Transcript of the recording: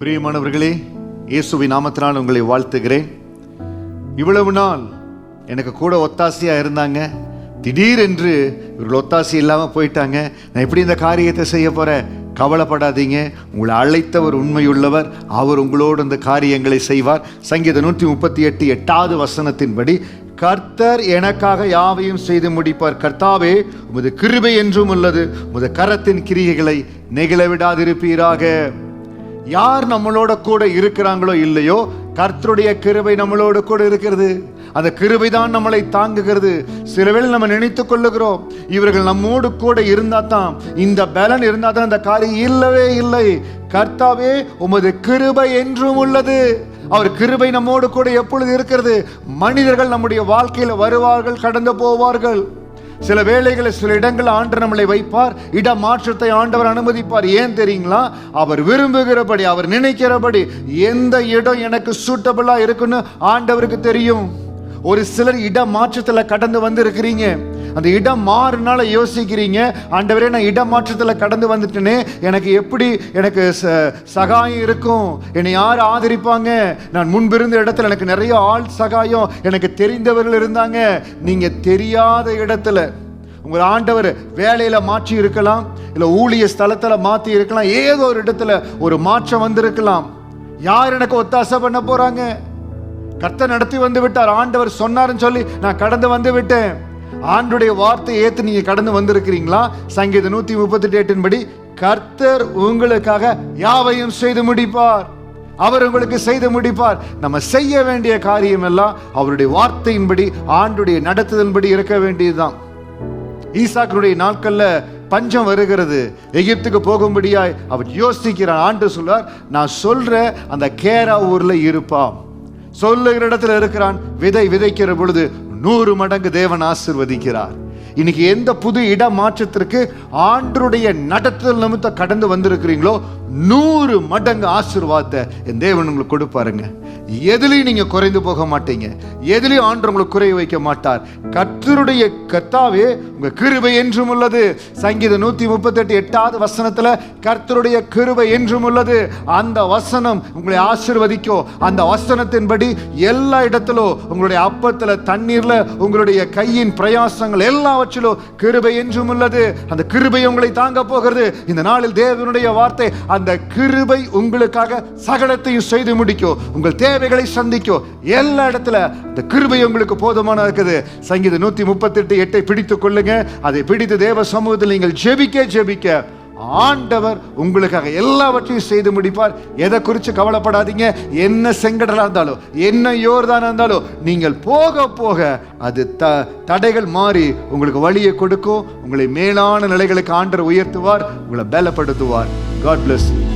பிரியமானவர்களே, இயேசுவின் நாமத்தினால் உங்களை வாழ்த்துகிறேன். இவ்வளவு நாள் எனக்கு கூட ஒத்தாசையா இருந்தாங்க. திடீரென்று இவர்கள் ஒத்தாசை இல்லாமல் போயிட்டாங்க. நான் எப்படி இந்த காரியத்தை செய்ய போறேன்? கவலைப்படாதீங்க. உங்களை அழைத்தவர் உண்மையுள்ளவர். அவர் உங்களோடு இந்த காரியங்களை செய்வார். சங்கீதம் 138 8வது வசனத்தின்படி, கர்த்தர் எனக்காக யாவையும் செய்து முடிப்பார். கர்த்தாவே, உமது கிருபை என்றும் உள்ளது. உமது கரத்தின் கிரியைகளை நெகிழ விடாதிருப்பீராக. யார் நம்மளோட கூட இருக்கிறாங்களோ இல்லையோ, கர்த்தருடைய கிருபை நம்மளோட கூட இருக்கிறது. அந்த கிருபை தான் நம்மளை தாங்குகிறது. சில வேளை நம்ம நினைத்துக் கொள்ளுகிறோம், இவர்கள் நம்மோடு கூட இருந்தா தான், இந்த பலன் இருந்தா தான் இந்த காரியம். இல்லவே இல்லை. கர்த்தாவே, உமது கிருபை என்றும் உள்ளது. அவர் கிருபை நம்மோடு கூட எப்பொழுது இருக்கிறது. மனிதர்கள் நம்முடைய வாழ்க்கையில் வருவார்கள், கடந்து போவார்கள். சில வேளைகளில் சில இடங்கள் ஆண்டவர் நம்மளை வைப்பார். இட மாற்றத்தை ஆண்டவர் அனுமதிப்பார். ஏன் தெரியுங்களா? அவர் விரும்புகிறபடி, அவர் நினைக்கிறபடி எந்த இடம் எனக்கு சூட்டபிளா இருக்குன்னு ஆண்டவருக்கு தெரியும். ஒரு சிலர் இட மாற்றத்தில் கடந்து வந்து இருக்கிறீங்க. அந்த இடம் மாறுனால யோசிக்கிறீங்க, ஆண்டவரே, நான் இட மாற்றத்தில் கடந்து வந்துட்டேனே, எனக்கு எப்படி எனக்கு சகாயம் இருக்கும்? என்னை யார் ஆதரிப்பாங்க? நான் முன்பிருந்த இடத்துல எனக்கு நிறைய ஆள் சகாயம், எனக்கு தெரிந்தவர்கள் இருந்தாங்க. நீங்க தெரியாத இடத்துல உங்கள் ஆண்டவர் வேலையில மாற்றி இருக்கலாம், இல்லை ஊழிய ஸ்தலத்துல மாற்றி இருக்கலாம். ஏதோ ஒரு இடத்துல ஒரு மாற்றம் வந்திருக்கலாம். யார் எனக்கு ஒத்தாசை பண்ண போறாங்க? கர்த்தர் நடத்தி வந்து விட்டார். ஆண்டவர் சொன்னாருன்னு சொல்லி நான் கடந்து வந்து விட்டேன். ஆண்டுடைய வார்த்தை ஏத்து நீங்க கடந்து வந்திருக்கிறீங்களா? சங்கீதம் 138 படி, கர்த்தர் உங்களுக்காக யாவையும் செய்து முடிப்பார். அவர் உங்களுக்கு செய்து முடிப்பார். நம்ம செய்ய வேண்டிய காரியம் எல்லாம் அவருடைய வார்த்தையின்படி, ஆண்டுடைய நடத்துதலின்படி இருக்க வேண்டியதுதான். ஈசாக்கினுடைய நாட்கள்ல பஞ்சம் வருகிறது. எகிப்துக்கு போகும்படியாய் அவர் யோசிக்கிறார். ஆண்டு சொல்றார், நான் சொல்ற அந்த கேரா ஊர்ல இருப்பான். சொல்லுகிற இடத்துல இருக்கிறான். விதை விதைக்கிற பொழுது 100 மடங்கு தேவன் ஆசீர்வதிக்கிறார். இன்னைக்கு எந்த புது இட மாற்றத்திற்கு ஆண்டருடைய நடத்துதல் நிமித்தம் கடந்து வந்திருக்கிறீங்களோ, 100 மடங்கு ஆசீர்வாதத்தை என் தேவன் உங்களுக்கு கொடுப்பாருங்க. எதுலையும் நீங்க குறைந்து போக மாட்டீங்க. எதுலையும் ஆண்டவர் உங்களுக்கு குறை வைக்க மாட்டார். கர்த்தருடைய கர்த்தாவே, உங்க கிருபை என்றும் உள்ளது. சங்கீதம் 138 8வது வசனத்துல, கர்த்தருடைய கிருபை என்றும் உள்ளது. அந்த வசனம் உங்களை ஆசீர்வதிக்கும். அந்த வசனத்தின்படி எல்லா இடத்திலும், உங்களுடைய அப்பத்துல, தண்ணீர்ல, உங்களுடைய கையின் பிரயாசங்கள் எல்லாவற்றிலும் கிருபை என்றும் உள்ளது. அந்த கிருபை உங்களை தாங்க போகிறது. இந்த நாளில் தேவனுடைய வார்த்தை, அந்த கிருபை உங்களுக்காக சகலத்தையும் செய்து முடிக்கும். உங்கள் தேவைகளை சந்திக்கும். எல்லா இடத்துல இந்த கிருபை உங்களுக்கு போதுமான இருக்குது. சங்கீதம் 138 8 பிடித்துக் கொள்ளுங்க. அதை பிடித்து தேவ சமூகத்தில் நீங்கள் ஜெபிக்க ஆண்டவர் உங்களுக்காக எல்லாவற்றையும் செய்து முடிப்பார். எதை குறித்து கவலைப்படாதீங்க. என்ன செங்கடலா இருந்தாலும், என்ன யோர்தானா இருந்தாலும், நீங்கள் போக போக அது தடைகள் மாறி உங்களுக்கு வழியை கொடுக்கும். உங்களை மேலான நிலைகளுக்கு ஆண்டவர் உயர்த்துவார், உங்களை பலப்படுத்துவார். God bless you.